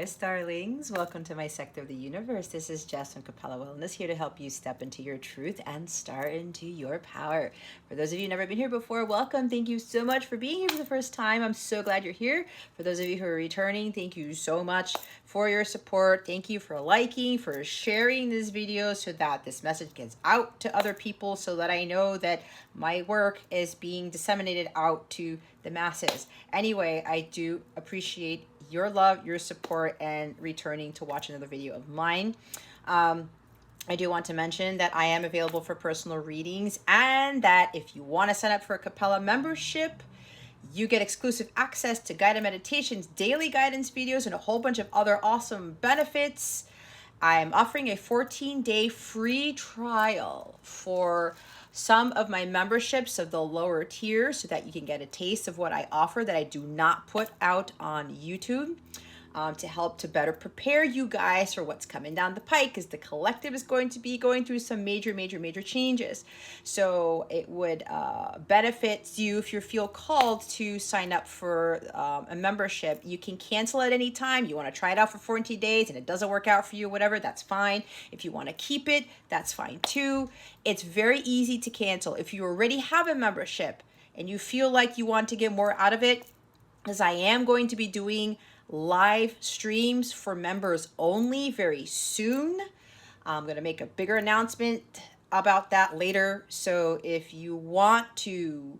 Taurus, darlings. Welcome to my sector of the universe. This is Jess from Capella Wellness, here to help you step into your truth and start into your power. For those of you who've never been here before, welcome. Thank you so much for being here for the first time. I'm so glad you're here. For those of you who are returning, thank you so much for your support. Thank you for liking, for sharing this video so that this message gets out to other people, so that I know that my work is being disseminated out to the masses. Anyway, I do appreciate your love, your support, and returning to watch another video of mine. I do want to mention that I am available for personal readings, and that if you want to sign up for a Capella membership, you get exclusive access to guided meditations, daily guidance videos, and a whole bunch of other awesome benefits. I'm offering a 14-day free trial for some of my memberships of the lower tier, so that you can get a taste of what I offer that I do not put out on YouTube, to help to better prepare you guys for what's coming down the pike, because the collective is going to be going through some major changes. So it would benefit you if you feel called to sign up for a membership. You can cancel at any time. You want to try it out for 14 days and it doesn't work out for you, whatever, that's fine. If you want to keep it, that's fine too. It's very easy to cancel. If you already have a membership and you feel like you want to get more out of it, as I am going to be doing live streams for members only very soon. I'm going to make a bigger announcement about that later. So if you want to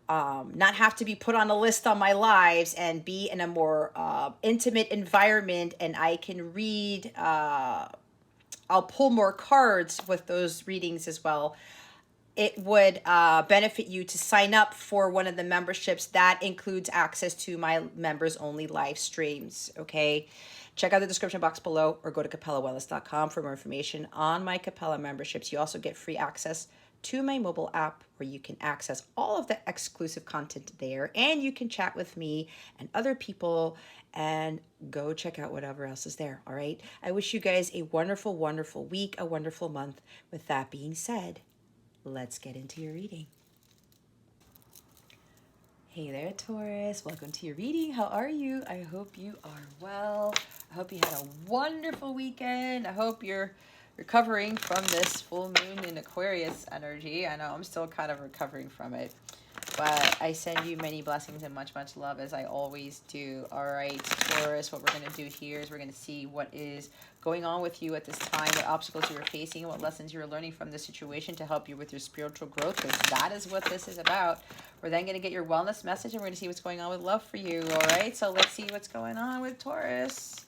not have to be put on a list on my lives and be in a more intimate environment, and I can read, I'll pull more cards with those readings as well. It would benefit you to sign up for one of the memberships that includes access to my members only live streams. Okay, check out the description box below, or go to capellawellness.com for more information on my Capella memberships. You also get free access to my mobile app, where you can access all of the exclusive content there, and you can chat with me and other people, and go check out whatever else is there. All right, I wish you guys a wonderful week, a wonderful month. With that being said, let's get into your reading. Hey there, Taurus. Welcome to your reading. How are you? I hope you are well. I hope you had a wonderful weekend. I hope you're recovering from this full moon in Aquarius energy. I know I'm still kind of recovering from it, but I send you many blessings and much love, as I always do. All right, Taurus, what we're going to do here is we're going to see what is going on with you at this time, what obstacles you are facing, and what lessons you are learning from this situation to help you with your spiritual growth, because that is what this is about. We're then going to get your wellness message, and we're going to see what's going on with love for you. All right, so let's see what's going on with Taurus.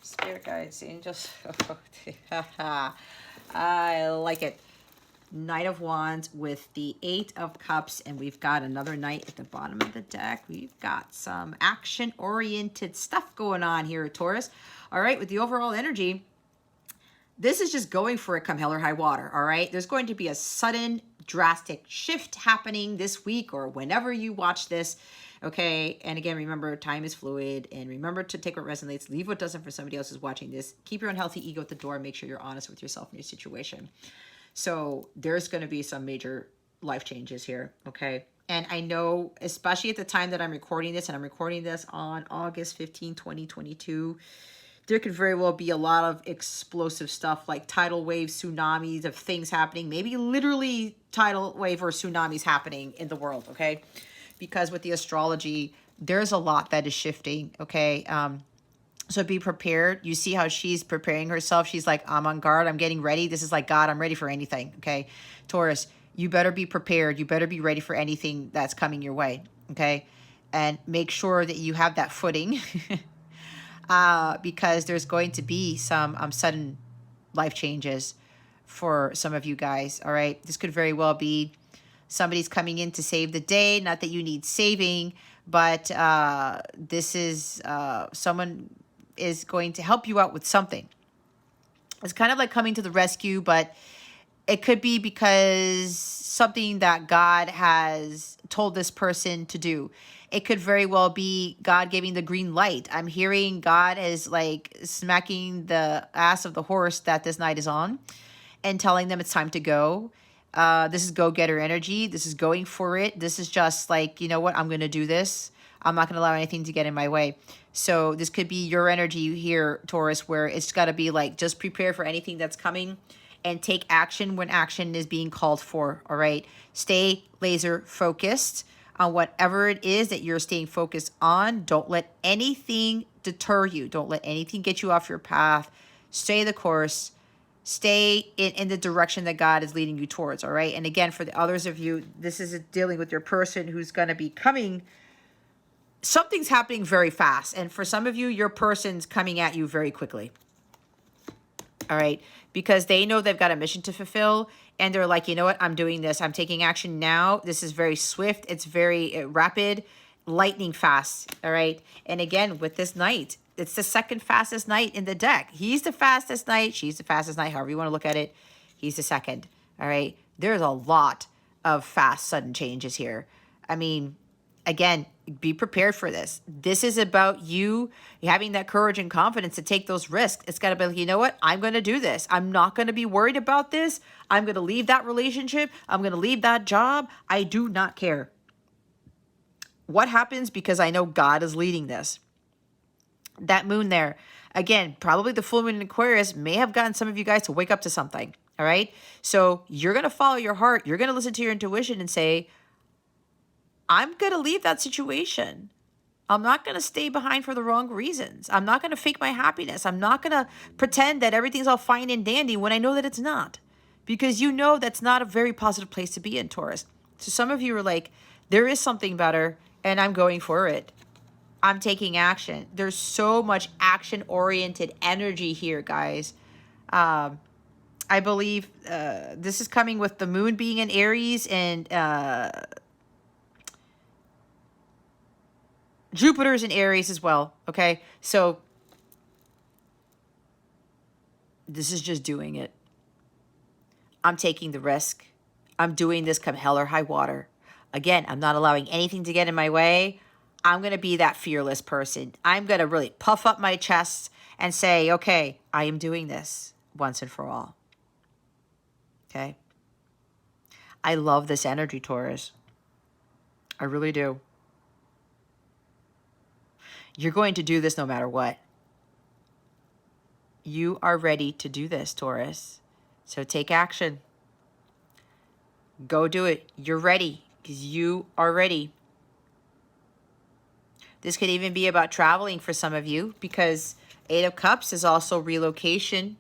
Spirit guides, angels. I like it. Knight of Wands with the 8 of Cups, and we've got another knight at the bottom of the deck. We've got some action-oriented stuff going on here, Taurus. All right, with the overall energy, this is just going for it come hell or high water, all right? There's going to be a sudden, drastic shift happening this week or whenever you watch this, okay? And again, remember, time is fluid, and remember to take what resonates, leave what doesn't for somebody else who's watching this. Keep your unhealthy ego at the door. Make sure you're honest with yourself and your situation. So there's going to be some major life changes here, okay? And I know, especially at the time that I'm recording this, and I'm recording this on August 15, 2022, there could very well be a lot of explosive stuff like tidal waves, tsunamis of things happening, maybe literally tidal wave or tsunamis happening in the world, okay? Because with the astrology, there's a lot that is shifting, okay? So be prepared. You see how she's preparing herself. She's like, I'm on guard. I'm getting ready. This is like, God, I'm ready for anything. Okay. Taurus, you better be prepared. You better be ready for anything that's coming your way. Okay. And make sure that you have that footing because there's going to be some sudden life changes for some of you guys. All right. This could very well be somebody's coming in to save the day. Not that you need saving, but this is someone is going to help you out with something. It's kind of like coming to the rescue, but it could be because something that God has told this person to do. It could very well be God giving the green light. I'm hearing God is like smacking the ass of the horse that this knight is on and telling them it's time to go. This is go-getter energy. This is going for it. This is just like, you know what? I'm going to do this. I'm not going to allow anything to get in my way. So this could be your energy here, Taurus, where it's got to be like, just prepare for anything that's coming and take action when action is being called for. All right. Stay laser focused on whatever it is that you're staying focused on. Don't let anything deter you. Don't let anything get you off your path. Stay the course. Stay in the direction that God is leading you towards, all right? And again, for the others of you, this is dealing with your person who's going to be coming. Something's happening very fast. And for some of you, your person's coming at you very quickly, all right? Because they know they've got a mission to fulfill. And they're like, you know what? I'm doing this. I'm taking action now. This is very swift. It's very rapid, lightning fast, all right? And again, with this knight, it's the second fastest knight in the deck. He's the fastest knight. She's the fastest knight. However you want to look at it. He's the second. All right. There's a lot of fast, sudden changes here. I mean, again, be prepared for this. This is about you having that courage and confidence to take those risks. It's got to be like, you know what? I'm going to do this. I'm not going to be worried about this. I'm going to leave that relationship. I'm going to leave that job. I do not care what happens because I know God is leading this. That moon there, again, probably the full moon in Aquarius may have gotten some of you guys to wake up to something, all right? So you're going to follow your heart. You're going to listen to your intuition and say, I'm going to leave that situation. I'm not going to stay behind for the wrong reasons. I'm not going to fake my happiness. I'm not going to pretend that everything's all fine and dandy when I know that it's not. Because you know that's not a very positive place to be in, Taurus. So some of you are like, there is something better and I'm going for it. I'm taking action. There's so much action-oriented energy here, guys. I believe this is coming with the moon being in Aries and Jupiter's in Aries as well, okay? So this is just doing it. I'm taking the risk. I'm doing this come hell or high water. Again, I'm not allowing anything to get in my way. I'm going to be that fearless person. I'm going to really puff up my chest and say, okay, I am doing this once and for all. Okay? I love this energy, Taurus. I really do. You're going to do this no matter what. You are ready to do this, Taurus. So take action. Go do it. You're ready because you are ready. This could even be about traveling for some of you because Eight of Cups is also relocation,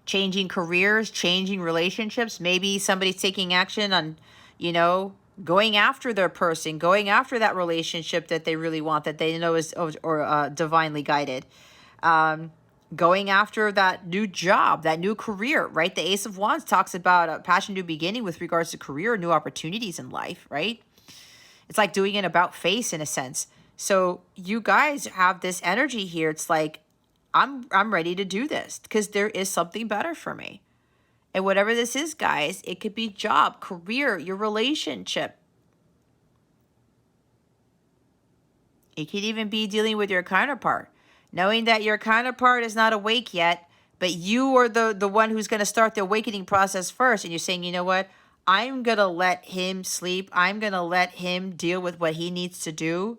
changing careers, changing relationships. Maybe somebody's taking action on, you know, going after their person, going after that relationship that they really want, that they know is divinely guided. Going after that new job, that new career, right? The Ace of Wands talks about a passion new beginning with regards to career, new opportunities in life, right? It's like doing an about face in a sense. So you guys have this energy here. It's like, I'm ready to do this because there is something better for me. And whatever this is, guys, it could be job, career, your relationship. It could even be dealing with your counterpart. Knowing that your counterpart is not awake yet, but you are the one who's going to start the awakening process first. And you're saying, you know what? I'm going to let him sleep. I'm going to let him deal with what he needs to do.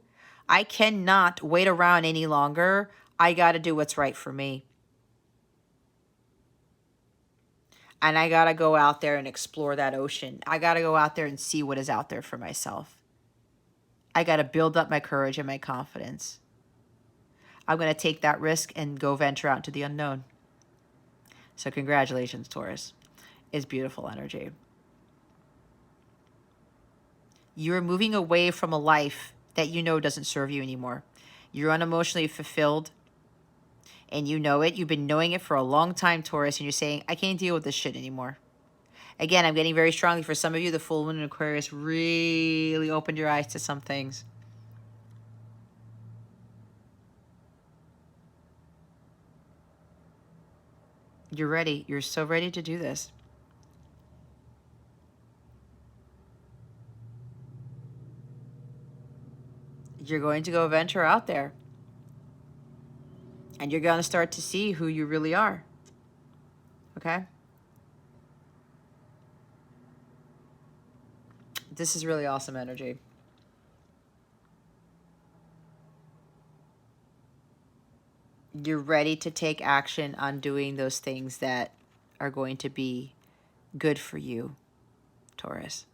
I cannot wait around any longer. I got to do what's right for me. And I got to go out there and explore that ocean. I got to go out there and see what is out there for myself. I got to build up my courage and my confidence. I'm going to take that risk and go venture out into the unknown. So congratulations, Taurus. It's beautiful energy. You're moving away from a life that you know doesn't serve you anymore. You're unemotionally fulfilled and you know it. You've been knowing it for a long time, Taurus, and you're saying, I can't deal with this shit anymore. Again, I'm getting very strongly for some of you, the full moon in Aquarius really opened your eyes to some things. You're ready. You're so ready to do this. You're going to go venture out there. And you're going to start to see who you really are. Okay? This is really awesome energy. You're ready to take action on doing those things that are going to be good for you, Taurus.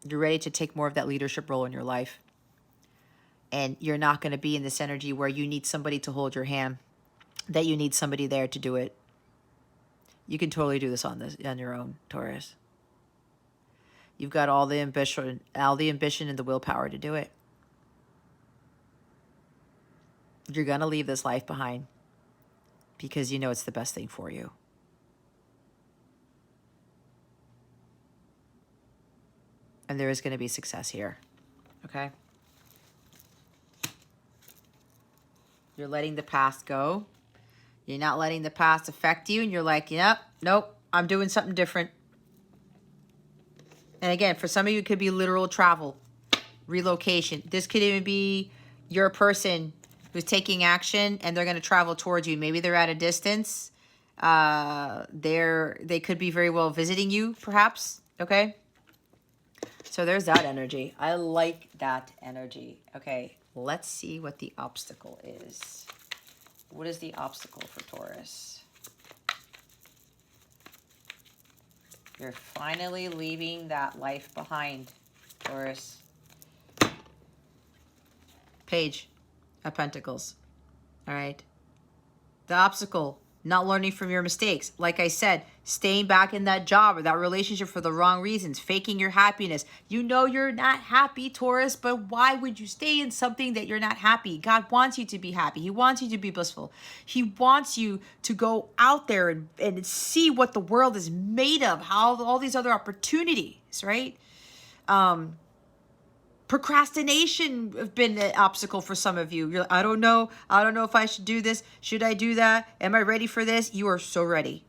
You're ready to take more of that leadership role in your life. And you're not going to be in this energy where you need somebody to hold your hand, that you need somebody there to do it. You can totally do this on your own, Taurus. You've got all the ambition and the willpower to do it. You're going to leave this life behind because you know it's the best thing for you. And there is going to be success here. Okay? You're letting the past go. You're not letting the past affect you. And you're like, yep, nope, I'm doing something different. And again, for some of you, it could be literal travel, relocation. This could even be your person who's taking action and they're going to travel towards you. Maybe they're at a distance. They could be very well visiting you, perhaps. Okay? So there's that energy. I like that energy. Okay, let's see what the obstacle is. What is the obstacle for Taurus? You're finally leaving that life behind, Taurus. Page of Pentacles. All right. The obstacle, not learning from your mistakes. Like I said, staying back in that job or that relationship for the wrong reasons, faking your happiness. You know you're not happy, Taurus, but why would you stay in something that you're not happy? God wants you to be happy. He wants you to be blissful. He wants you to go out there and see what the world is made of, how all these other opportunities, right? Procrastination have been an obstacle for some of you. You're like, I don't know if I should do this. Should I do that? Am I ready for this? You are so ready,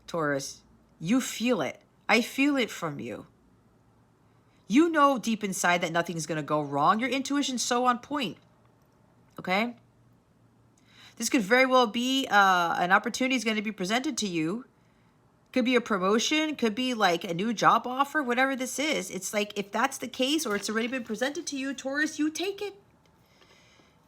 Taurus. You feel it. I feel it from you. You know deep inside that nothing's going to go wrong. Your intuition's so on point. Okay? This could very well be an opportunity is going to be presented to you. Could be a promotion, could be like a new job offer, whatever this is. It's like, if that's the case or it's already been presented to you, Taurus, you take it.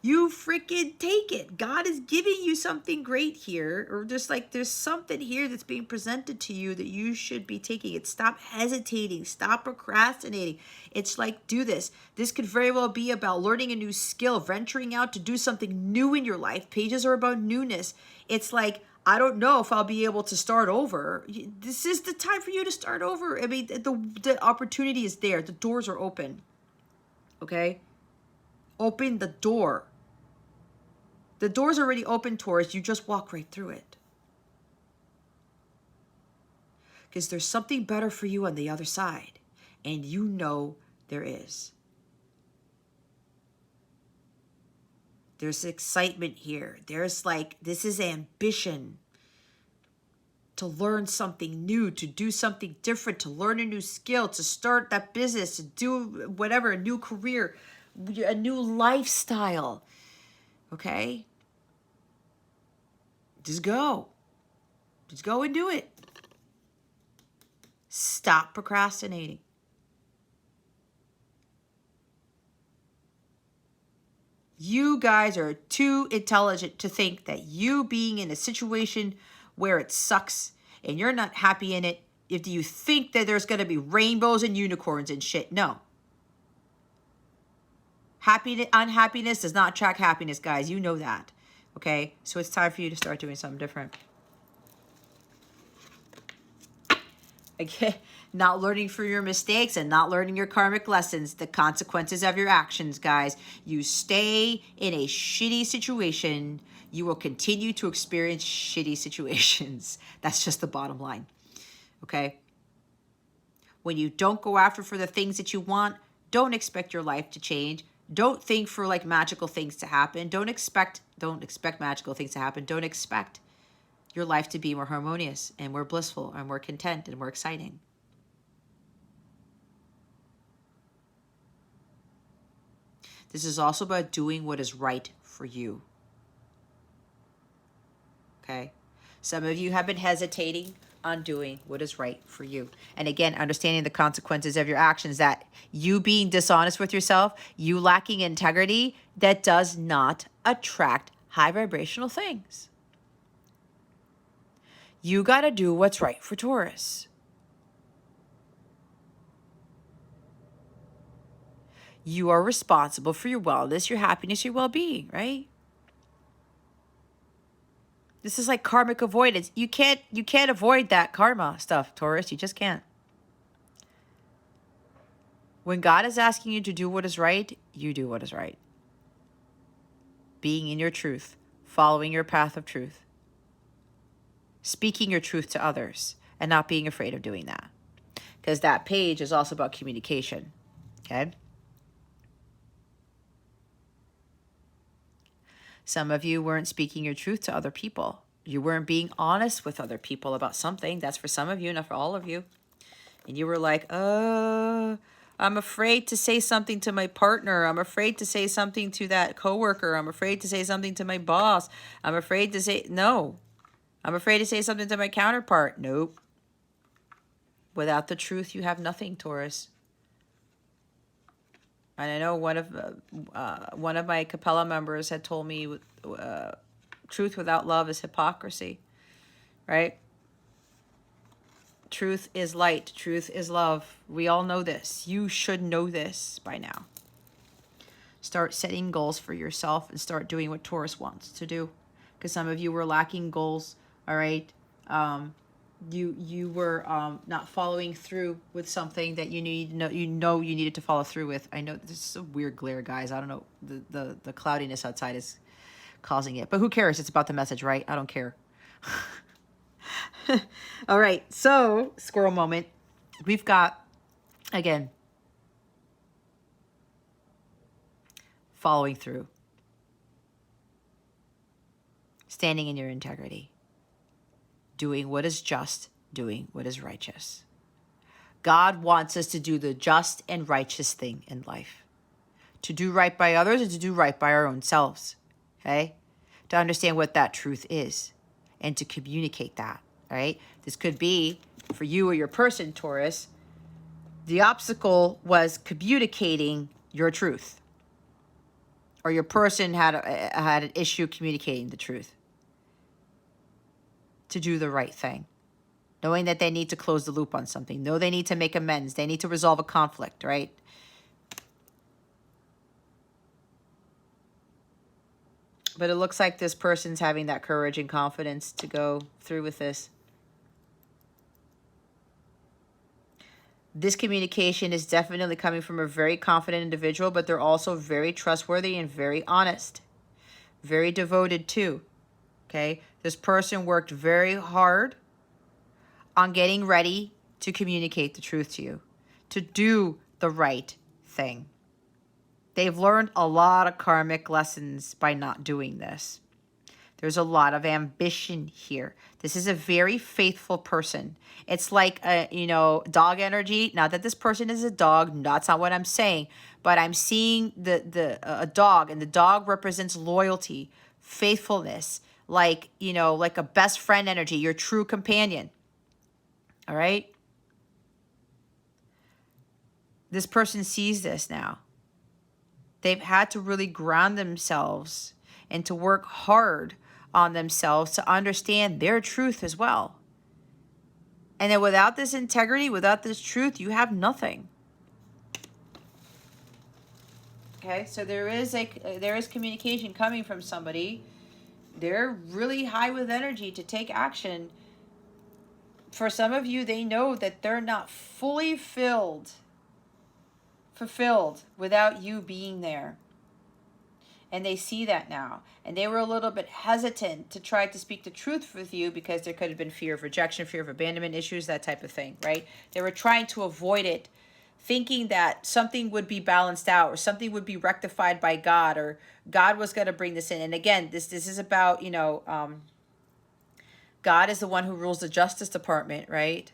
You freaking take it. God is giving you something great here, or just like there's something here that's being presented to you that you should be taking it. Stop hesitating. Stop procrastinating. It's like, do this. This could very well be about learning a new skill, venturing out to do something new in your life. Pages are about newness. It's like, I don't know if I'll be able to start over. This is the time for you to start over. I mean, the opportunity is there. The doors are open. Okay? Open the door. The door's already open, Taurus. You just walk right through it. Because there's something better for you on the other side. And you know there is. There's excitement here. There's like, this is ambition. To learn something new, to do something different, to learn a new skill, to start that business, to do whatever, a new career, a new lifestyle. Okay? Just go. Just go and do it. Stop procrastinating. You guys are too intelligent to think that you being in a situation where it sucks and you're not happy in it, if you think that there's going to be rainbows and unicorns and shit. No. Unhappiness does not track happiness, guys. You know that. Okay? So it's time for you to start doing something different. Again, not learning from your mistakes and not learning your karmic lessons, the consequences of your actions, guys. You stay in a shitty situation, you will continue to experience shitty situations. That's just the bottom line. Okay? When you don't go after for the things that you want, don't expect your life to change. Don't think for like magical things to happen. Don't expect magical things to happen. Don't expect your life to be more harmonious and more blissful and more content and more exciting. This is also about doing what is right for you. Okay? Some of you have been hesitating on doing what is right for you. And again, understanding the consequences of your actions, that you being dishonest with yourself, you lacking integrity, that does not attract high vibrational things. You got to do what's right for Taurus. You are responsible for your wellness, your happiness, your well-being, right? This is like karmic avoidance. You can't avoid that karma stuff, Taurus. You just can't. When God is asking you to do what is right, you do what is right. Being in your truth, following your path of truth, speaking your truth to others, and not being afraid of doing that. Because that page is also about communication, okay? Some of you weren't speaking your truth to other people. You weren't being honest with other people about something. That's for some of you, not for all of you. And you were like, I'm afraid to say something to my partner. I'm afraid to say something to that coworker. I'm afraid to say something to my boss. I'm afraid to say, no. I'm afraid to say something to my counterpart. Nope. Without the truth, you have nothing, Taurus. And I know one of my Capella members had told me, truth without love is hypocrisy, right? Truth is light. Truth is love. We all know this. You should know this by now. Start setting goals for yourself and start doing what Taurus wants to do. Because some of you were lacking goals, all right? You were not following through with something that you needed to follow through with. I know this is a weird glare, guys. I don't know, the cloudiness outside is causing it, but who cares? It's about the message, right? I don't care. All right, so squirrel moment. We've got, again, following through, standing in your integrity, doing what is just, doing what is righteous. God wants us to do the just and righteous thing in life. To do right by others and to do right by our own selves. Okay? To understand what that truth is and to communicate that. All right? This could be, for you or your person, Taurus, the obstacle was communicating your truth. Or your person had an issue communicating the truth. To do the right thing. Knowing that they need to close the loop on something. Know they need to make amends. They need to resolve a conflict, right? But it looks like this person's having that courage and confidence to go through with this. This communication is definitely coming from a very confident individual, but they're also very trustworthy and very honest. Very devoted too. Okay? This person worked very hard on getting ready to communicate the truth to you. To do the right thing. They've learned a lot of karmic lessons by not doing this. There's a lot of ambition here. This is a very faithful person. It's like, dog energy. Not that this person is a dog. That's not what I'm saying. But I'm seeing a dog, and the dog represents loyalty, faithfulness, like a best friend energy, your true companion. All right? This person sees this now. They've had to really ground themselves and to work hard on themselves to understand their truth as well. And then without this integrity, without this truth, you have nothing. Okay, so there is communication coming from somebody. They're really high with energy to take action. For some of you, they know that they're not fully fulfilled without you being there. And they see that now. And they were a little bit hesitant to try to speak the truth with you because there could have been fear of rejection, fear of abandonment issues, that type of thing, right? They were trying to avoid it, thinking that something would be balanced out or something would be rectified by God, or God was going to bring this in. And again, this is about, God is the one who rules the Justice Department, right?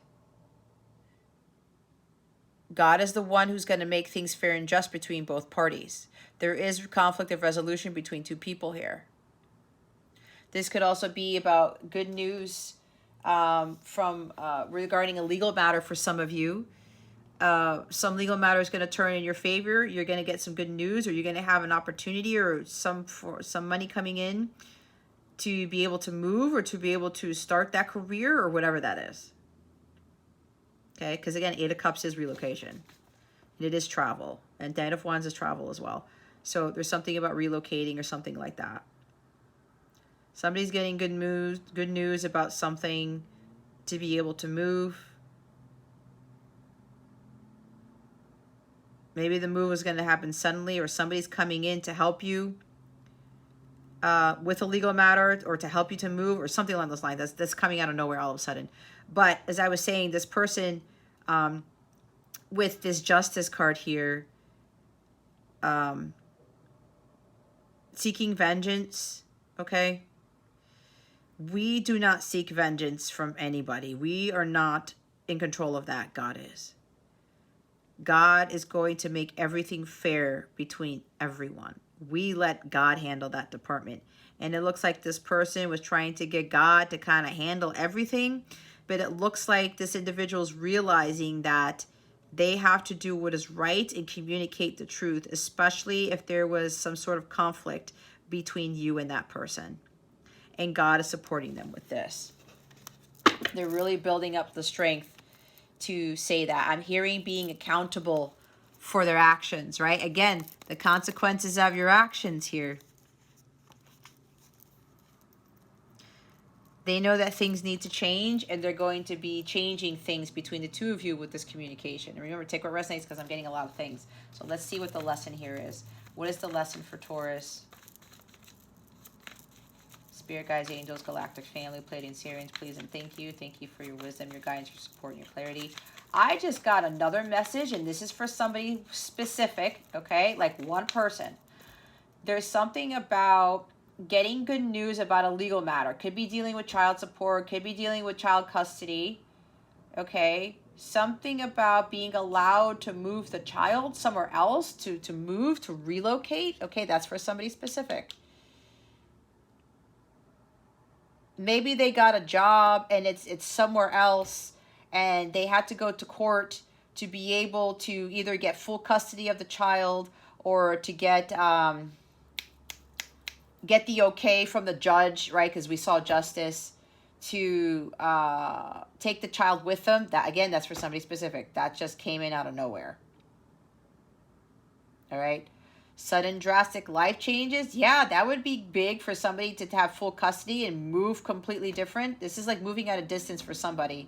God is the one who's going to make things fair and just between both parties. There is conflict of resolution between two people here. This could also be about good news from regarding a legal matter for some of you. Some legal matter is going to turn in your favor. You're going to get some good news, or you're going to have an opportunity or some money coming in to be able to move or to be able to start that career or whatever that is. Okay, because again, Eight of Cups is relocation. And it is travel. And Knight of Wands is travel as well. So there's something about relocating or something like that. Somebody's getting good news about something to be able to move. Maybe the move is going to happen suddenly, or somebody's coming in to help you with a legal matter, or to help you to move, or something along those lines. That's coming out of nowhere all of a sudden. But as I was saying, this person with this Justice card here, seeking vengeance, okay? We do not seek vengeance from anybody. We are not in control of that. God is. God is going to make everything fair between everyone. We let God handle that department. And it looks like this person was trying to get God to kind of handle everything. But it looks like this individual is realizing that they have to do what is right and communicate the truth, especially if there was some sort of conflict between you and that person. And God is supporting them with this. They're really building up the strength to say that. I'm hearing being accountable for their actions, right? Again, the consequences of your actions here. They know that things need to change, and they're going to be changing things between the two of you with this communication. And remember, take what resonates, because I'm getting a lot of things. So let's see what the lesson here is. What is the lesson for Taurus? Spirit guides, angels, galactic family, Pleiadian, Sirians, please and thank you. Thank you for your wisdom, your guidance, your support, and your clarity. I just got another message, and this is for somebody specific, okay? Like one person. There's something about getting good news about a legal matter. Could be dealing with child support, could be dealing with child custody, okay? Something about being allowed to move the child somewhere else, to move, to relocate. Okay, that's for somebody specific. Maybe they got a job and it's somewhere else, and they had to go to court to be able to either get full custody of the child, or to get the okay from the judge, right? Because we saw justice, to take the child with them. That, again, that's for somebody specific. That just came in out of nowhere. All right. Sudden drastic life changes. Yeah, that would be big for somebody to have full custody and move completely different. This is like moving at a distance for somebody.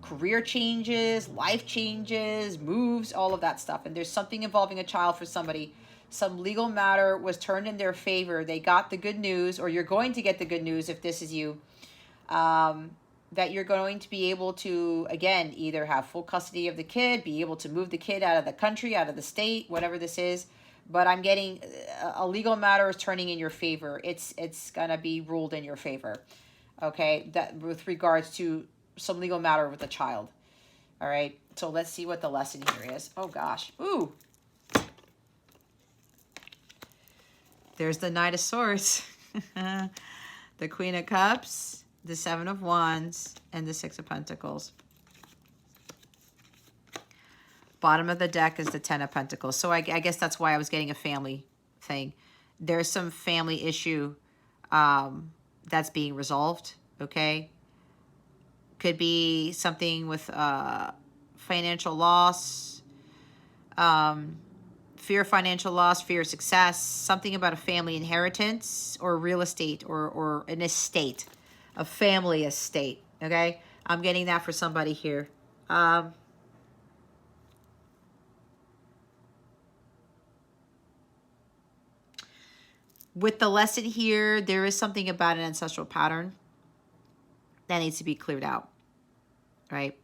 Career changes, life changes, moves, all of that stuff. And there's something involving a child for somebody. Some legal matter was turned in their favor. They got the good news, or you're going to get the good news if this is you, that you're going to be able to, again, either have full custody of the kid, be able to move the kid out of the country, out of the state, whatever this is. But I'm getting a legal matter is turning in your favor. It's going to be ruled in your favor, okay, that with regards to some legal matter with a child. All right, so let's see what the lesson here is. Oh, gosh. Ooh. There's the Knight of Swords, the Queen of Cups, the Seven of Wands, and the Six of Pentacles. Bottom of the deck is the Ten of Pentacles. So I guess that's why I was getting a family thing. There's some family issue that's being resolved, okay? Could be something with financial loss, fear of financial loss, fear of success, something about a family inheritance, or real estate, or an estate, a family estate, okay? I'm getting that for somebody here. With the lesson here, there is something about an ancestral pattern that needs to be cleared out, right?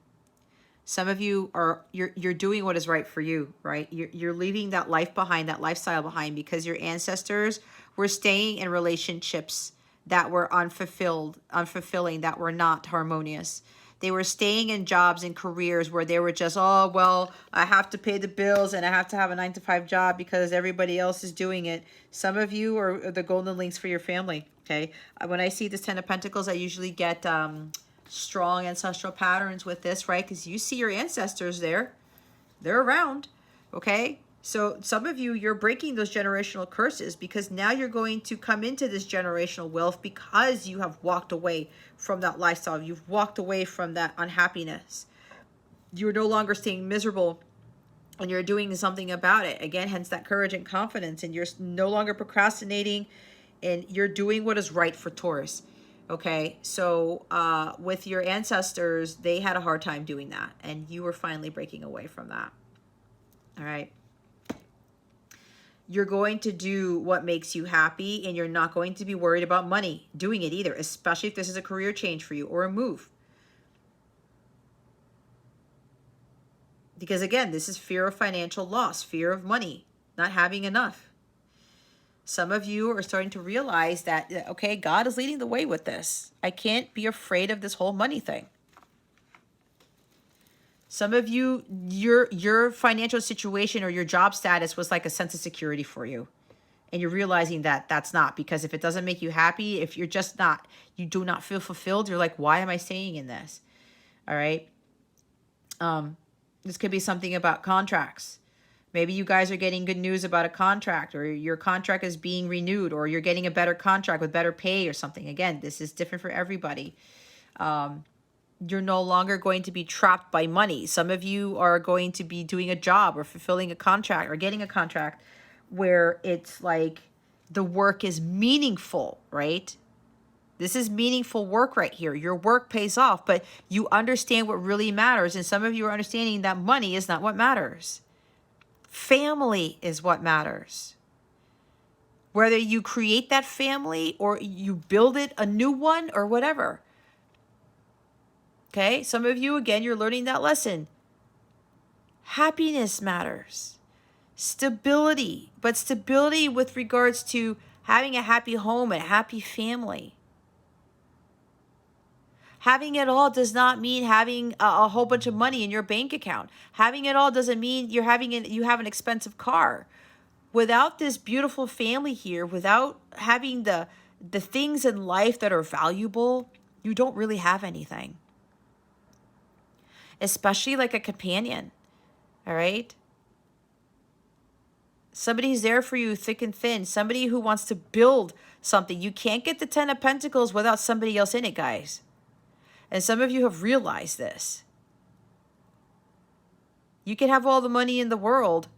Some of you are, you're doing what is right for you, right? You're leaving that life behind, that lifestyle behind, because your ancestors were staying in relationships that were unfulfilling, that were not harmonious. They were staying in jobs and careers where they were just, oh, well, I have to pay the bills and I have to have a 9-to-5 job because everybody else is doing it. Some of you are the golden links for your family, okay? When I see this Ten of Pentacles, I usually get strong ancestral patterns with this, right? Because you see your ancestors there. They're around, okay? So some of you, you're breaking those generational curses because now you're going to come into this generational wealth because you have walked away from that lifestyle. You've walked away from that unhappiness. You're no longer staying miserable and you're doing something about it. Again, hence that courage and confidence, and you're no longer procrastinating and you're doing what is right for Taurus. Okay, so with your ancestors, they had a hard time doing that, and you were finally breaking away from that. All right. You're going to do what makes you happy, and you're not going to be worried about money doing it either, especially if this is a career change for you or a move. Because again, this is fear of financial loss, fear of money, not having enough. Some of you are starting to realize that, okay, God is leading the way with this. I can't be afraid of this whole money thing. Some of you, your financial situation or your job status was like a sense of security for you. And you're realizing that that's not, because if it doesn't make you happy, if you're just not, you do not feel fulfilled, you're like, why am I staying in this? All right. This could be something about contracts. Maybe you guys are getting good news about a contract, or your contract is being renewed, or you're getting a better contract with better pay or something. Again, this is different for everybody. You're no longer going to be trapped by money. Some of you are going to be doing a job or fulfilling a contract or getting a contract where it's like the work is meaningful, right? This is meaningful work right here. Your work pays off, but you understand what really matters. And some of you are understanding that money is not what matters. Family is what matters. Whether you create that family or you build it, a new one or whatever. Okay, some of you, again, you're learning that lesson. Happiness matters. Stability, but stability with regards to having a happy home and a happy family. Having it all does not mean having a whole bunch of money in your bank account. Having it all doesn't mean you have an expensive car. Without this beautiful family here, without having the things in life that are valuable, you don't really have anything. Especially like a companion, all right? Somebody who's there for you thick and thin, somebody who wants to build something. You can't get the 10 of Pentacles without somebody else in it, guys. And some of you have realized this. You can have all the money in the world,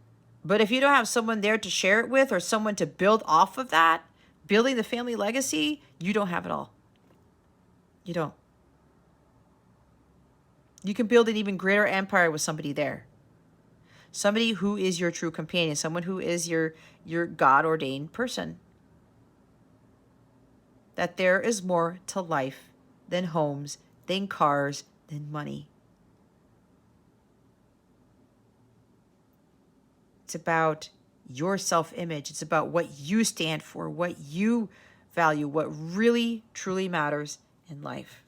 but if you don't have someone there to share it with or someone to build off of that, building the family legacy, you don't have it all. You don't. You can build an even greater empire with somebody there. Somebody who is your true companion, someone who is your God-ordained person. That there is more to life than homes, than cars, than money. It's about your self-image. It's about what you stand for, what you value, what really, truly matters in life.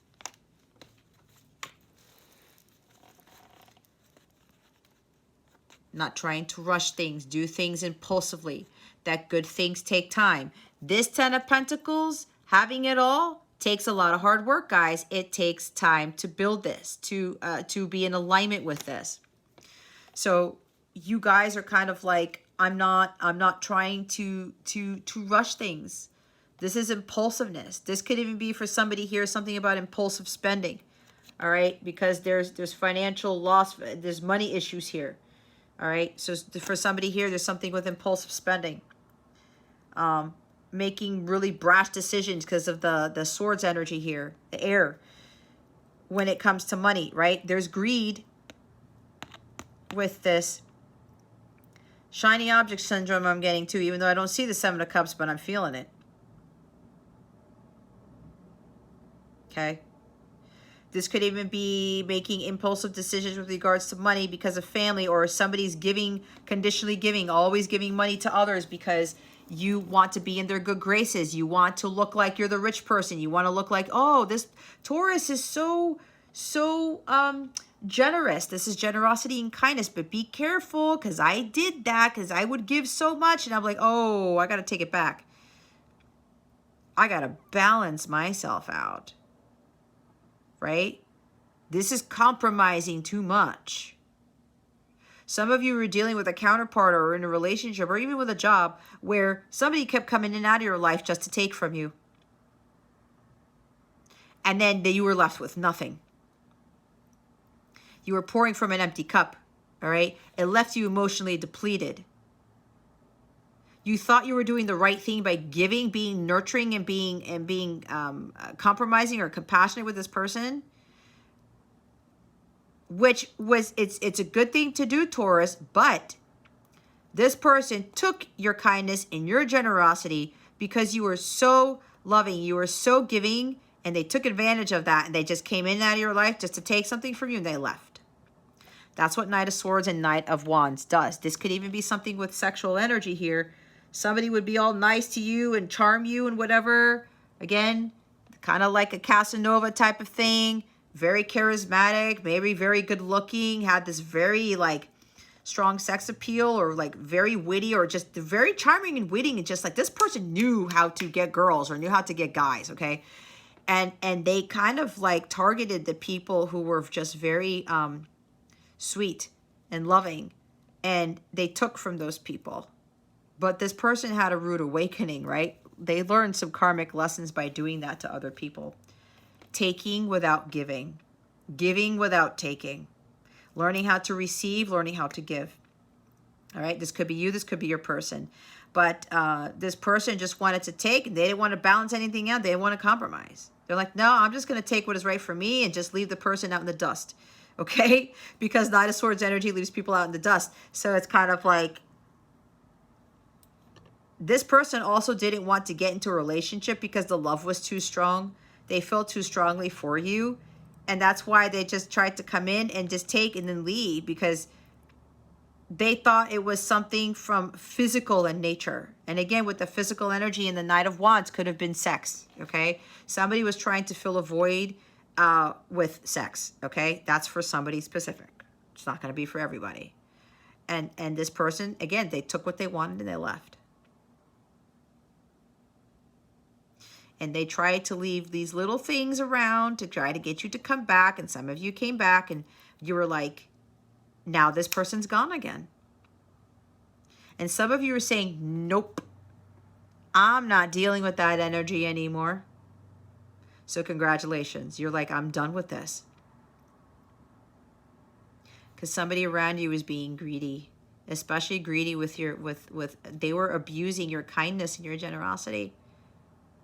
Not trying to rush things, do things impulsively, that good things take time. This 10 of Pentacles, having it all, takes a lot of hard work, guys. It takes time to build this, to be in alignment with this. So you guys are kind of like, I'm not trying to rush things. This is impulsiveness. This could even be for somebody here, something about impulsive spending. All right, because there's financial loss, there's money issues here. All right, so for somebody here, there's something with impulsive spending. Making really brash decisions because of the swords energy here, the air, when it comes to money, right? There's greed with this. Shiny object syndrome I'm getting too, even though I don't see the 7 of Cups, but I'm feeling it. Okay. This could even be making impulsive decisions with regards to money because of family, or somebody's giving, conditionally giving, always giving money to others because you want to be in their good graces. You want to look like you're the rich person. You want to look like, oh, this Taurus is so generous. This is generosity and kindness, but be careful because I did that because I would give so much. And I'm like, oh, I got to take it back. I got to balance myself out. right? This is compromising too much. Some of you were dealing with a counterpart or in a relationship or even with a job where somebody kept coming in and out of your life just to take from you. And then you were left with nothing. You were pouring from an empty cup, all right? It left you emotionally depleted. You thought you were doing the right thing by giving, being nurturing, and being compromising or compassionate with this person, which was it's a good thing to do, Taurus. But this person took your kindness and your generosity because you were so loving, you were so giving, and they took advantage of that, and they just came in and out of your life just to take something from you, and they left. That's what Knight of Swords and Knight of Wands does. This could even be something with sexual energy here. Somebody would be all nice to you and charm you and whatever. Again, kind of like a Casanova type of thing. Very charismatic, maybe very good looking, had this very like strong sex appeal, or like very witty, or just very charming and witty, and just like this person knew how to get girls or knew how to get guys, okay? And they kind of like targeted the people who were just very sweet and loving, and they took from those people. But this person had a rude awakening, right? They learned some karmic lessons by doing that to other people. Taking without giving. Giving without taking. Learning how to receive, learning how to give. All right, this could be you, this could be your person. But this person just wanted to take, and they didn't want to balance anything out. They didn't want to compromise. They're like, no, I'm just going to take what is right for me and just leave the person out in the dust. Okay? Because Knight of Swords energy leaves people out in the dust. So it's kind of like, this person also didn't want to get into a relationship because the love was too strong. They felt too strongly for you. And that's why they just tried to come in and just take and then leave, because they thought it was something from physical in nature. And again, with the physical energy and the Knight of Wands could have been sex, okay? Somebody was trying to fill a void with sex, okay? That's for somebody specific. It's not going to be for everybody. And this person, again, they took what they wanted and they left. And they tried to leave these little things around to try to get you to come back. And some of you came back and you were like, now this person's gone again. And some of you are saying, nope, I'm not dealing with that energy anymore. So congratulations. You're like, I'm done with this. Because somebody around you is being greedy, especially greedy with your, they were abusing your kindness and your generosity.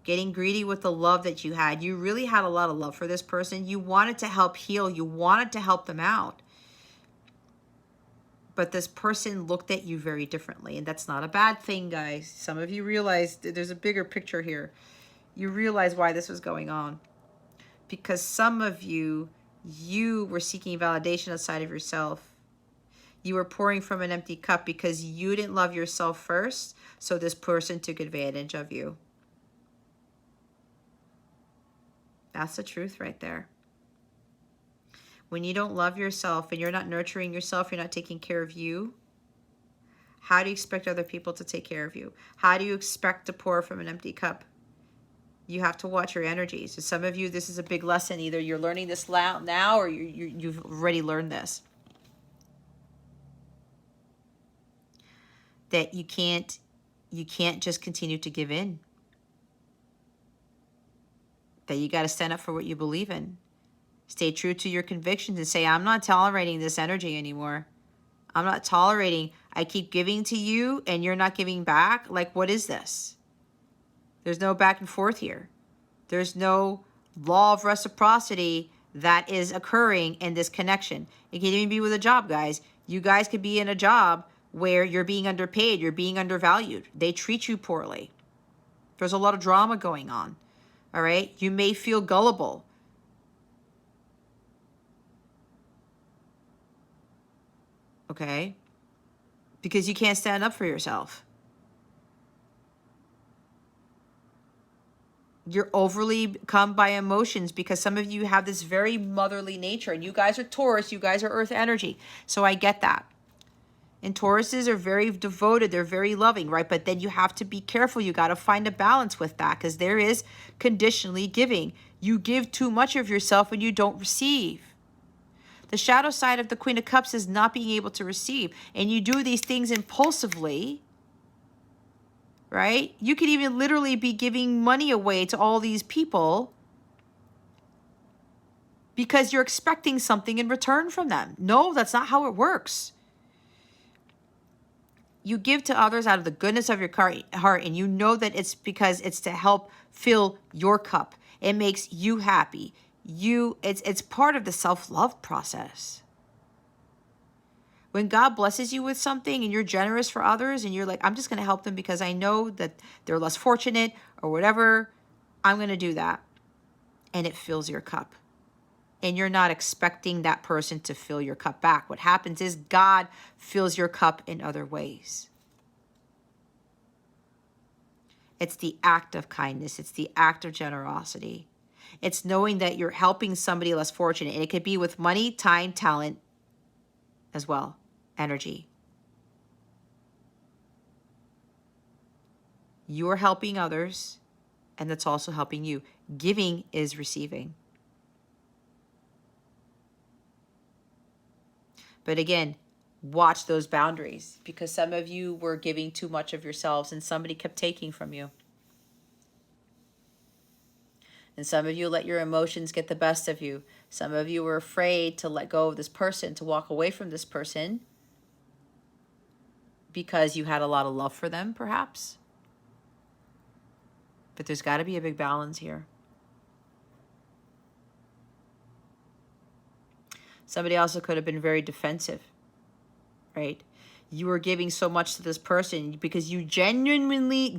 Getting greedy with the love that you had. You really had a lot of love for this person. You wanted to help heal. You wanted to help them out. But this person looked at you very differently. And that's not a bad thing, guys. Some of you realize there's a bigger picture here. You realize why this was going on. Because some of you, you were seeking validation outside of yourself. You were pouring from an empty cup because you didn't love yourself first. So this person took advantage of you. That's the truth right there. When you don't love yourself and you're not nurturing yourself, you're not taking care of you, how do you expect other people to take care of you? How do you expect to pour from an empty cup? You have to watch your energies. So some of you, this is a big lesson. Either you're learning this now or you've already learned this. That you can't just continue to give in. That you got to stand up for what you believe in. Stay true to your convictions and say, I'm not tolerating this energy anymore. I'm not tolerating. I keep giving to you and you're not giving back. Like, what is this? There's no back and forth here. There's no law of reciprocity that is occurring in this connection. It can even be with a job, guys. You guys could be in a job where you're being underpaid. You're being undervalued. They treat you poorly. There's a lot of drama going on. All right? You may feel gullible. Okay? Because you can't stand up for yourself. You're overly come by emotions because some of you have this very motherly nature. And you guys are Taurus. You guys are earth energy. So I get that. And Tauruses are very devoted. They're very loving, right? But then you have to be careful. You got to find a balance with that, because there is conditionally giving. You give too much of yourself and you don't receive. The shadow side of the Queen of Cups is not being able to receive. And you do these things impulsively, right? You could even literally be giving money away to all these people because you're expecting something in return from them. No, that's not how it works. You give to others out of the goodness of your heart, and you know that it's because it's to help fill your cup. It makes you happy. It's part of the self-love process. When God blesses you with something and you're generous for others and you're like, I'm just going to help them because I know that they're less fortunate or whatever, I'm going to do that. And it fills your cup. And you're not expecting that person to fill your cup back. What happens is God fills your cup in other ways. It's the act of kindness. It's the act of generosity. It's knowing that you're helping somebody less fortunate. And it could be with money, time, talent as well, energy. You're helping others, and that's also helping you. Giving is receiving. But again, watch those boundaries, because some of you were giving too much of yourselves and somebody kept taking from you. And some of you let your emotions get the best of you. Some of you were afraid to let go of this person, to walk away from this person because you had a lot of love for them, perhaps. But there's got to be a big balance here. Somebody also could have been very defensive, right? You were giving so much to this person because you genuinely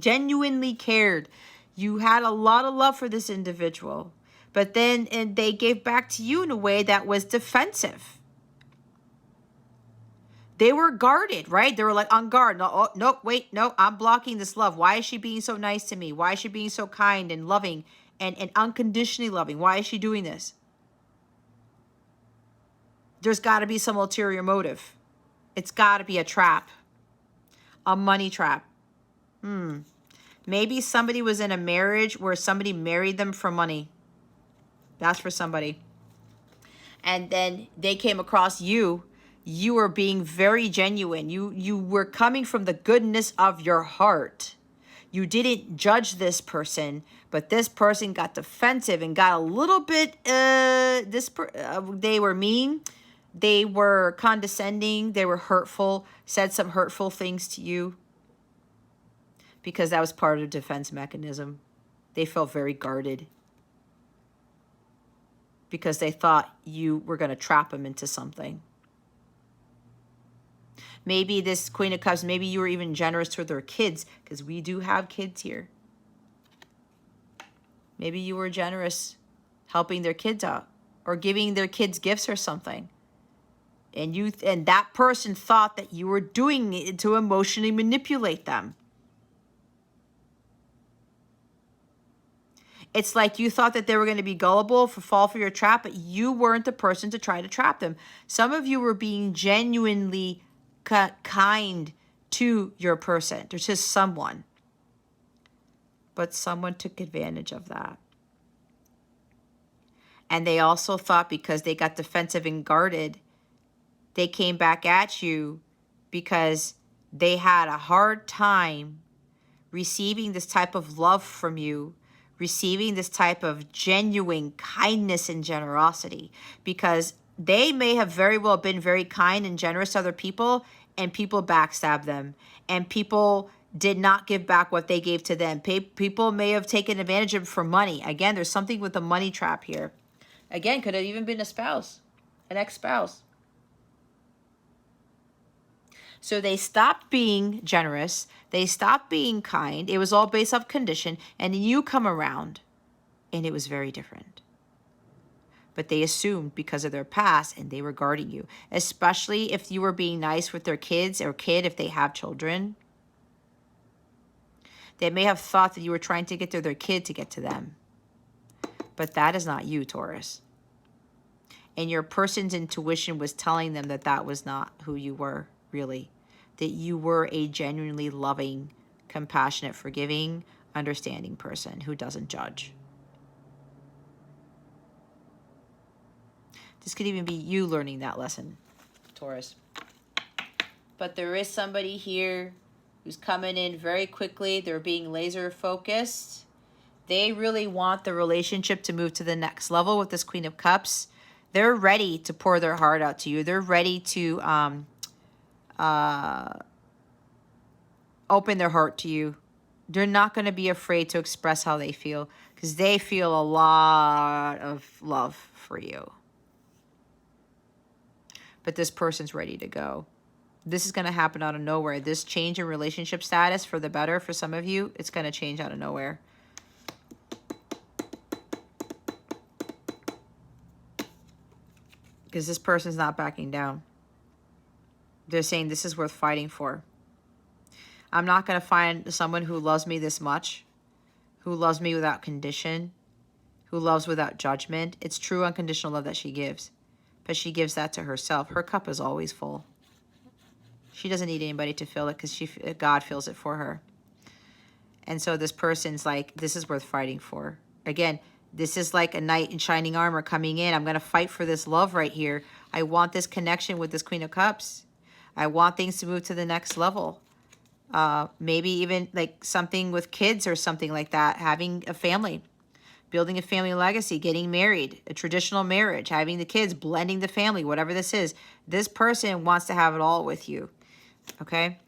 cared. You had a lot of love for this individual, but then and they gave back to you in a way that was defensive. They were guarded, right? They were like on guard. No, oh, no, wait, no, I'm blocking this love. Why is she being so nice to me? Why is she being so kind and loving and unconditionally loving? Why is she doing this? There's got to be some ulterior motive. It's got to be a trap, a money trap. Maybe somebody was in a marriage where somebody married them for money. That's for somebody. And then they came across you. You were being very genuine. You were coming from the goodness of your heart. You didn't judge this person, but this person got defensive and got a little bit, they were mean. They were condescending. They were hurtful, said some hurtful things to you because that was part of the defense mechanism. They felt very guarded because they thought you were going to trap them into something. Maybe this Queen of Cups, maybe you were even generous to their kids, because we do have kids here. Maybe you were generous helping their kids out or giving their kids gifts or something. And that person thought that you were doing it to emotionally manipulate them. It's like you thought that they were going to be gullible, fall for your trap, but you weren't the person to try to trap them. Some of you were being genuinely kind to your person, or to someone. But someone took advantage of that. And they also thought because they got defensive and guarded, they came back at you because they had a hard time receiving this type of love from you, receiving this type of genuine kindness and generosity, because they may have very well been very kind and generous to other people, and people backstabbed them, and people did not give back what they gave to them. People may have taken advantage of them for money. Again, there's something with the money trap here. Again, could have even been a spouse, an ex-spouse. So they stopped being generous. They stopped being kind. It was all based off condition. And then you come around, and it was very different. But they assumed because of their past, and they were guarding you. Especially if you were being nice with their kids, or kid if they have children. They may have thought that you were trying to get to their kid to get to them. But that is not you, Taurus. And your person's intuition was telling them that that was not who you were, really. that you were a genuinely loving, compassionate, forgiving, understanding person who doesn't judge. This could even be you learning that lesson, Taurus. But there is somebody here who's coming in very quickly. They're being laser focused. They really want the relationship to move to the next level with this Queen of Cups. They're ready to pour their heart out to you. They're ready to open their heart to you. They're not going to be afraid to express how they feel because they feel a lot of love for you. But this person's ready to go. This is going to happen out of nowhere. This change in relationship status for the better for some of you, it's going to change out of nowhere. Because this person's not backing down. They're saying this is worth fighting for. I'm not going to find someone who loves me this much, who loves me without condition, who loves without judgment. It's true unconditional love that she gives. But she gives that to herself. Her cup is always full. She doesn't need anybody to fill it because God fills it for her. And so this person's like, this is worth fighting for. Again, this is like a knight in shining armor coming in. I'm going to fight for this love right here. I want this connection with this Queen of Cups. I want things to move to the next level. Maybe even like something with kids or something like that. Having a family. Building a family legacy, getting married, a traditional marriage, having the kids, blending the family, whatever this is. This person wants to have it all with you, okay?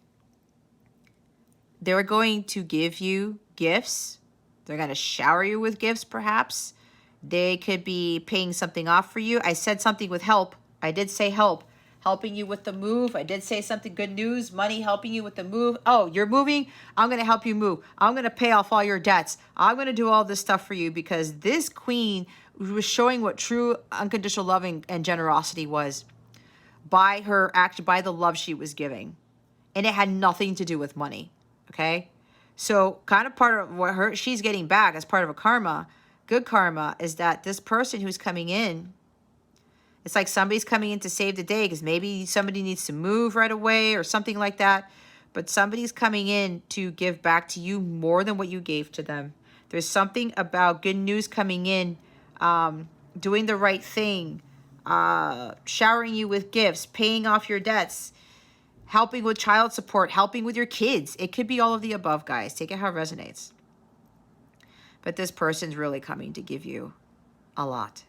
They're going to give you gifts. They're going to shower you with gifts, perhaps. They could be paying something off for you. I said something with help. I did say help. Helping you with the move. I did say something good news. Money helping you with the move. Oh, you're moving? I'm going to help you move. I'm going to pay off all your debts. I'm going to do all this stuff for you because this queen was showing what true unconditional loving and generosity was by her act, by the love she was giving. And it had nothing to do with money. Okay? So kind of part of what she's getting back as part of a karma, good karma, is that this person who's coming in, it's like somebody's coming in to save the day because maybe somebody needs to move right away or something like that. But somebody's coming in to give back to you more than what you gave to them. There's something about good news coming in, doing the right thing, showering you with gifts, paying off your debts, helping with child support, helping with your kids. It could be all of the above, guys. Take it how it resonates. But this person's really coming to give you a lot.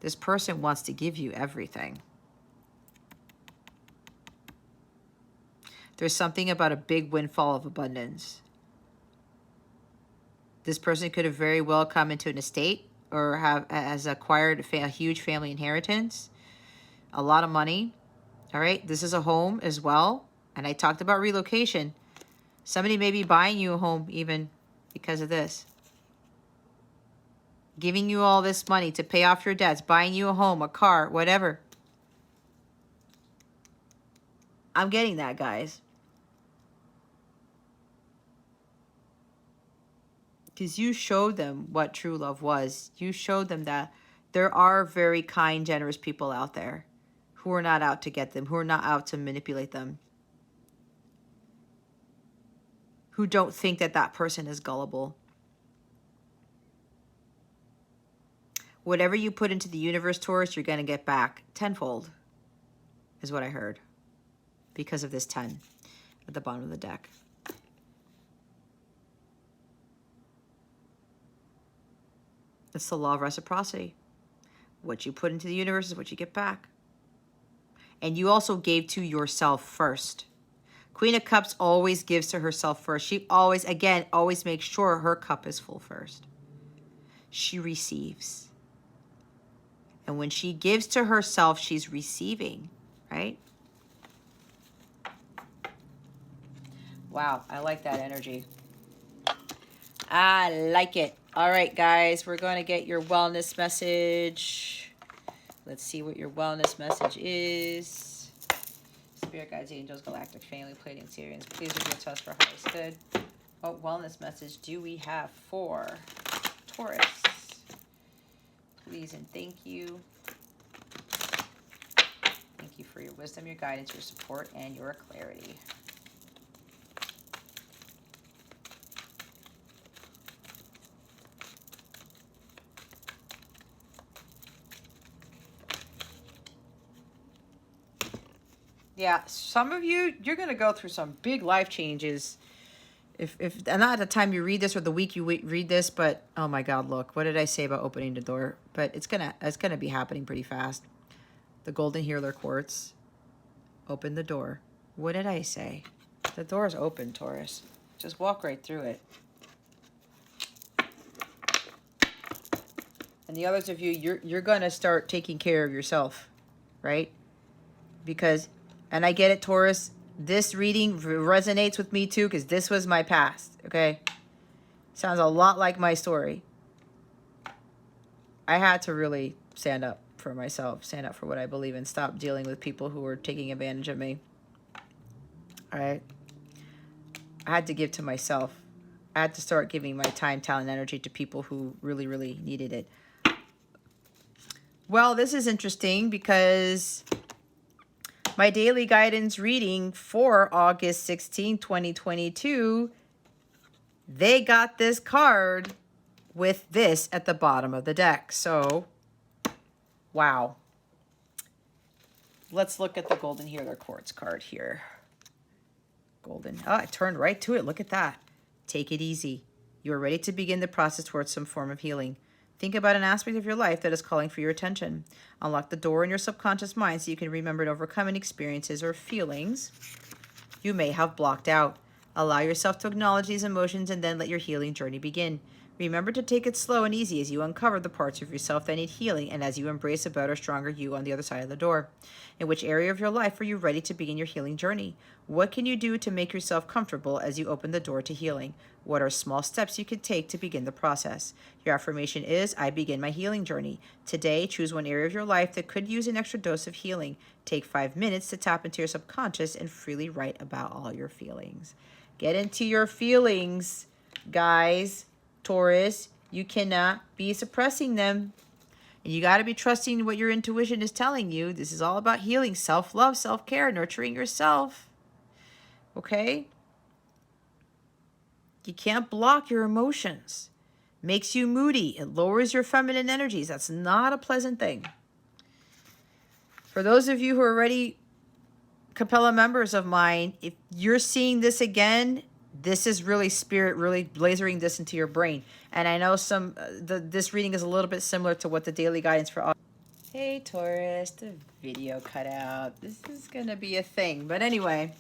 This person wants to give you everything. There's something about a big windfall of abundance. This person could have very well come into an estate or has acquired a huge family inheritance, a lot of money. All right, this is a home as well. And I talked about relocation. Somebody may be buying you a home even because of this. Giving you all this money to pay off your debts, buying you a home, a car, whatever. I'm getting that, guys. Because you showed them what true love was. You showed them that there are very kind, generous people out there who are not out to get them, who are not out to manipulate them, who don't think that that person is gullible. Whatever you put into the universe, Taurus, you're going to get back tenfold, is what I heard, because of this 10 at the bottom of the deck. It's the law of reciprocity. What you put into the universe is what you get back. And you also gave to yourself first. Queen of Cups always gives to herself first. She always, again, always makes sure her cup is full first. She receives. And when she gives to herself, she's receiving, right? Wow, I like that energy. I like it. All right, guys, we're going to get your wellness message. Let's see what your wellness message is. Spirit guides, angels, galactic family, plating Syrians, please reveal to us for highest good. What wellness message do we have for Taurus? Please and thank you. Thank you for your wisdom, your guidance, your support, and your clarity. Yeah, some of you, you're going to go through some big life changes. If and not at the time you read this or the week you read this, but oh my God, look, what did I say about opening the door? But it's gonna be happening pretty fast. The golden healer quartz, open the door. What did I say? The door is open, Taurus. Just walk right through it. And the others of you, you're gonna start taking care of yourself, right? Because, and I get it, Taurus, this reading resonates with me too, because this was my past, okay? Sounds a lot like my story. I had to really stand up for myself, stand up for what I believe in, stop dealing with people who were taking advantage of me, all right? I had to give to myself. I had to start giving my time, talent, energy to people who really, really needed it. Well, this is interesting because my daily guidance reading for August 16, 2022, they got this card with this at the bottom of the deck. So, wow. Let's look at the Golden Healer Quartz card here. Golden. Oh, I turned right to it. Look at that. Take it easy. You are ready to begin the process towards some form of healing. Think about an aspect of your life that is calling for your attention. Unlock the door in your subconscious mind so you can remember and overcome any experiences or feelings you may have blocked out. Allow yourself to acknowledge these emotions and then let your healing journey begin. Remember to take it slow and easy as you uncover the parts of yourself that need healing and as you embrace a better, stronger you on the other side of the door. In which area of your life are you ready to begin your healing journey? What can you do to make yourself comfortable as you open the door to healing? What are small steps you can take to begin the process? Your affirmation is, I begin my healing journey. Today, choose one area of your life that could use an extra dose of healing. Take 5 minutes to tap into your subconscious and freely write about all your feelings. Get into your feelings, guys. Taurus, you cannot be suppressing them. And you got to be trusting what your intuition is telling you. This is all about healing, self-love, self-care, nurturing yourself. Okay? You can't block your emotions. Makes you moody. It lowers your feminine energies. That's not a pleasant thing. For those of you who are already Capella members of mine, if you're seeing this again, this is really spirit really lasering this into your brain. And I know this reading is a little bit similar to what the daily guidance for... Hey, Taurus, the video cut out. This is going to be a thing. But anyway,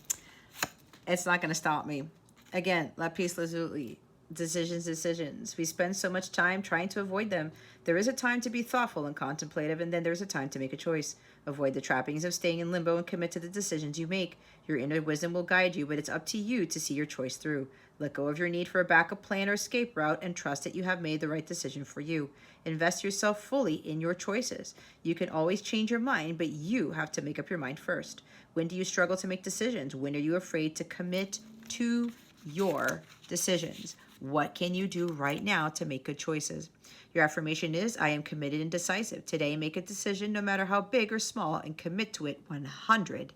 it's not going to stop me. Again, lapis lazuli. Decisions. We spend so much time trying to avoid them. There is a time to be thoughtful and contemplative, and then there's a time to make a choice. Avoid the trappings of staying in limbo and commit to the decisions you make. Your inner wisdom will guide you, but it's up to you to see your choice through. Let go of your need for a backup plan or escape route and trust that you have made the right decision for you. Invest yourself fully in your choices. You can always change your mind, but you have to make up your mind first. When do you struggle to make decisions? When are you afraid to commit to your decisions? What can you do right now to make good choices? Your affirmation is, I am committed and decisive. Today, make a decision no matter how big or small and commit to it 100%.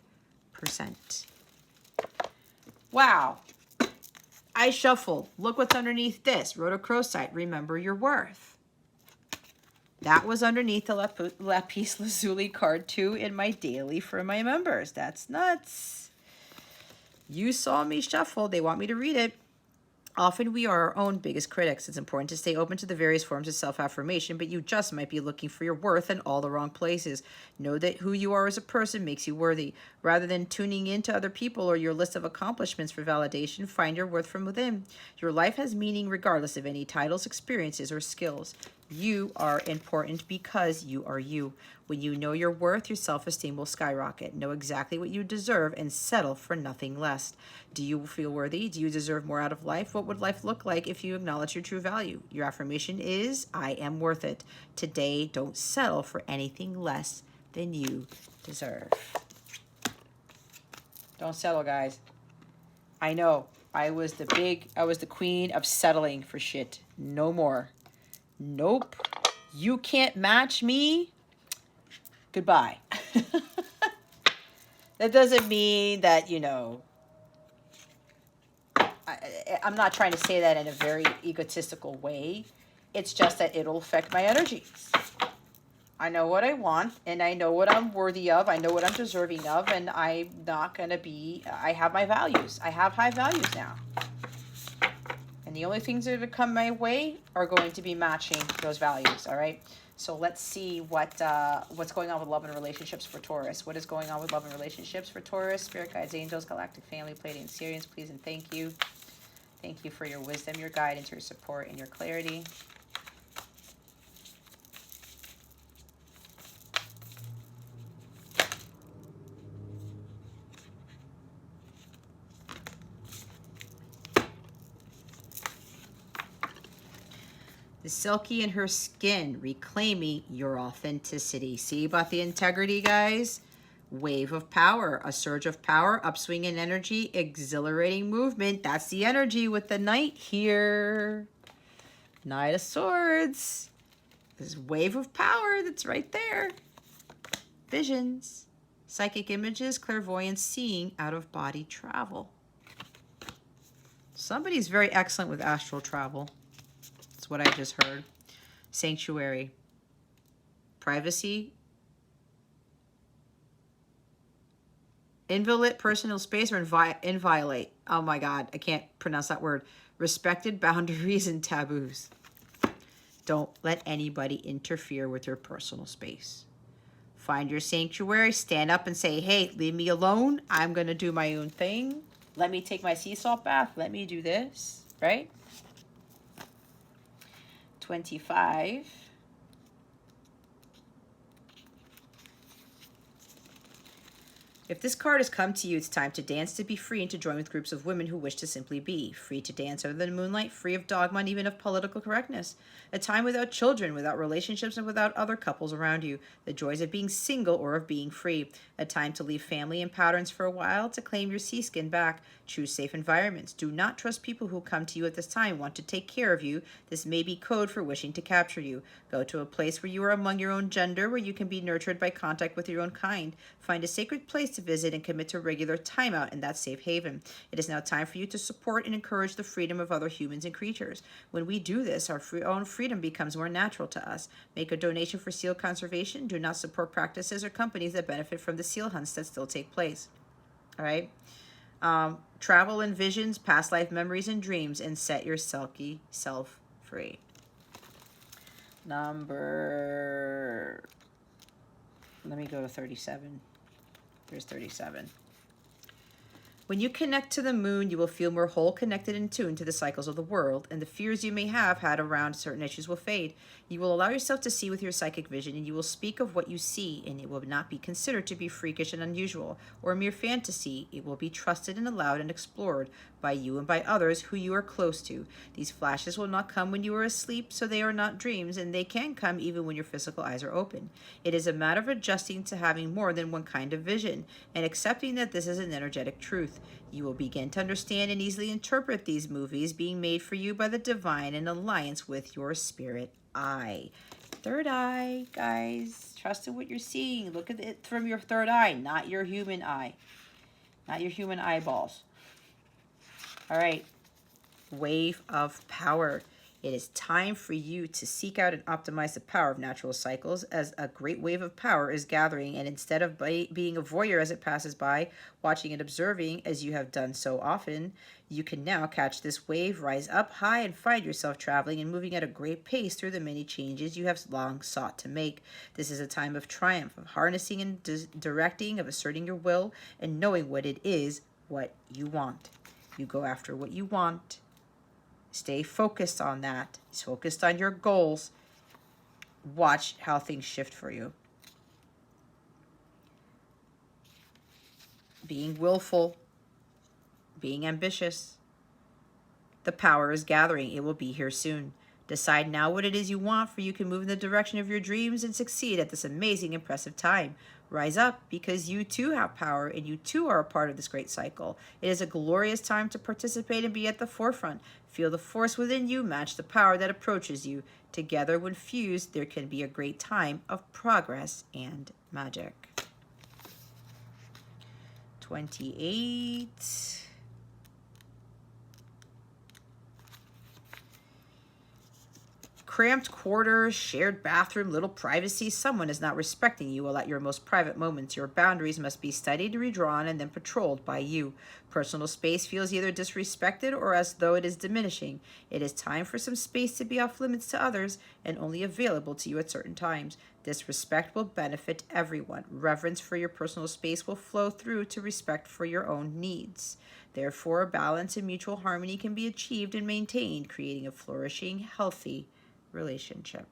Wow. I shuffled. Look what's underneath this. Rhodochrosite, remember your worth. That was underneath the lapis lazuli card too in my daily for my members. That's nuts. You saw me shuffle. They want me to read it. Often we are our own biggest critics. It's important to stay open to the various forms of self-affirmation, but you just might be looking for your worth in all the wrong places. Know that who you are as a person makes you worthy. Rather than tuning into other people or your list of accomplishments for validation, find your worth from within. Your life has meaning regardless of any titles, experiences, or skills. You are important because you are you. When you know your worth, your self-esteem will skyrocket. Know exactly what you deserve and settle for nothing less. Do you feel worthy? Do you deserve more out of life? What would life look like if you acknowledge your true value? Your affirmation is, I am worth it. Today, don't settle for anything less than you deserve. Don't settle, guys. I know. I was the queen of settling for shit. No more. Nope. You can't match me. Goodbye. That doesn't mean that, I'm not trying to say that in a very egotistical way. It's just that it'll affect my energies. I know what I want, and I know what I'm worthy of. I know what I'm deserving of, and I'm not going to be, I have my values. I have high values now. And the only things that are going to come my way are going to be matching those values, all right? So let's see what's going on with love and relationships for Taurus. What is going on with love and relationships for Taurus? Spirit guides, angels, galactic family, Pleiadian Sirians, please and thank you. Thank you for your wisdom, your guidance, your support, and your clarity. The silky in her skin, reclaiming your authenticity. See about the integrity, guys? Wave of power, a surge of power, upswing in energy, exhilarating movement. That's the energy with the Knight here. Knight of Swords. This wave of power that's right there. Visions, psychic images, clairvoyance, seeing, out-of-body travel. Somebody's very excellent with astral travel. That's what I just heard. Sanctuary. Privacy. Inviolate personal space or inviolate. Oh my God, I can't pronounce that word. Respected boundaries and taboos. Don't let anybody interfere with your personal space. Find your sanctuary, stand up and say, hey, leave me alone. I'm going to do my own thing. Let me take my sea salt bath. Let me do this, right? 25. If this card has come to you, it's time to dance, to be free, and to join with groups of women who wish to simply be. Free to dance under the moonlight, free of dogma and even of political correctness. A time without children, without relationships, and without other couples around you. The joys of being single or of being free. A time to leave family and patterns for a while, to claim your sea skin back. Choose safe environments. Do not trust people who come to you at this time, want to take care of you. This may be code for wishing to capture you. Go to a place where you are among your own gender, where you can be nurtured by contact with your own kind. Find a sacred place to visit and commit to regular timeout in that safe haven. It is now time for you to support and encourage the freedom of other humans and creatures. When we do this, our own freedom becomes more natural to us. Make a donation for seal conservation. Do not support practices or companies that benefit from the seal hunts that still take place. All right? Travel in visions, past life memories, and dreams, and set your silky self free. Let me go to 37. There's 37. When you connect to the moon, you will feel more whole, connected, and tuned to the cycles of the world, and the fears you may have had around certain issues will fade. You will allow yourself to see with your psychic vision, and you will speak of what you see, and it will not be considered to be freakish and unusual, or a mere fantasy. It will be trusted and allowed and explored by you and by others who you are close to. These flashes will not come when you are asleep, so they are not dreams, and they can come even when your physical eyes are open. It is a matter of adjusting to having more than one kind of vision, and accepting that this is an energetic truth. You will begin to understand and easily interpret these movies being made for you by the divine in alliance with your spirit eye. Third eye, guys. Trust in what you're seeing. Look at it from your third eye, not your human eye. Not your human eyeballs. All right. Wave of power. It is time for you to seek out and optimize the power of natural cycles as a great wave of power is gathering, and instead of being a voyeur as it passes by, watching and observing as you have done so often, you can now catch this wave, rise up high, and find yourself traveling and moving at a great pace through the many changes you have long sought to make. This is a time of triumph, of harnessing and directing, of asserting your will, and knowing what it is, what you want. You go after what you want. Stay focused on that. Stay focused on your goals. Watch how things shift for you. Being willful, being ambitious. The power is gathering. It will be here soon. Decide now what it is you want, for you can move in the direction of your dreams and succeed at this amazing, impressive time. Rise up, because you too have power and you too are a part of this great cycle. It is a glorious time to participate and be at the forefront. Feel the force within you match the power that approaches you. Together, when fused, there can be a great time of progress and magic. 28. Cramped quarters, shared bathroom, little privacy. Someone is not respecting you while at your most private moments. Your boundaries must be studied, redrawn, and then patrolled by you. Personal space feels either disrespected or as though it is diminishing. It is time for some space to be off limits to others and only available to you at certain times. This respect will benefit everyone. Reverence for your personal space will flow through to respect for your own needs. Therefore, balance and mutual harmony can be achieved and maintained, creating a flourishing, healthy relationship.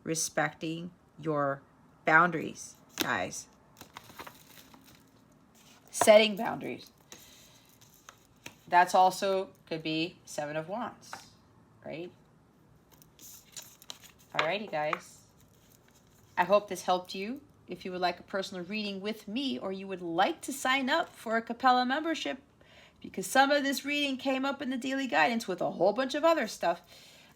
Respecting your boundaries, guys. Setting boundaries. That's also could be Seven of Wands, right? Alrighty, guys. I hope this helped you. If you would like a personal reading with me, or you would like to sign up for a Capella membership, because some of this reading came up in the daily guidance with a whole bunch of other stuff,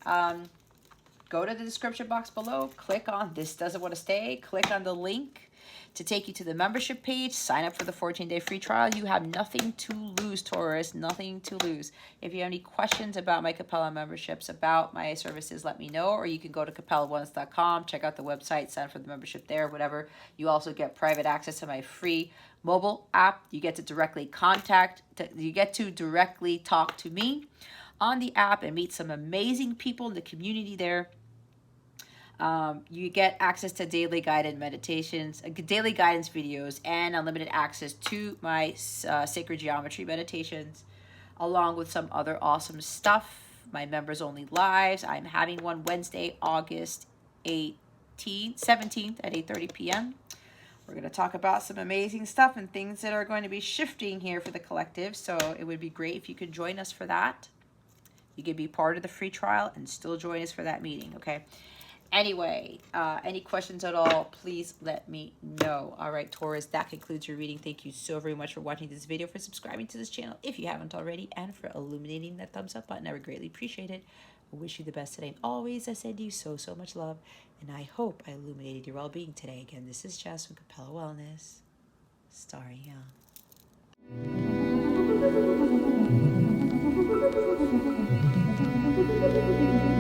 go to the description box below, click on This Doesn't Want to Stay, click on the link to take you to the membership page, sign up for the 14-day free trial. You have nothing to lose, Taurus, nothing to lose. If you have any questions about my Capella memberships, about my services, let me know, or you can go to capellawellness.com, check out the website, sign up for the membership there, whatever. You also get private access to my free mobile app. You get to directly directly talk to me on the app and meet some amazing people in the community there. You get access to daily guided meditations, daily guidance videos, and unlimited access to my sacred geometry meditations, along with some other awesome stuff. My members only lives. I'm having one Wednesday, August 17th at 8:30 p.m. We're going to talk about some amazing stuff and things that are going to be shifting here for the collective. So it would be great if you could join us for that. You could be part of the free trial and still join us for that meeting, okay? Anyway, any questions at all, please let me know. All right, Taurus, that concludes your reading. Thank you so very much for watching this video, for subscribing to this channel if you haven't already, and for illuminating that thumbs up button. I would greatly appreciate it. I wish you the best today. And always, I send you so, so much love. And I hope I illuminated your well-being today. Again, this is Jess from Capella Wellness, starring out.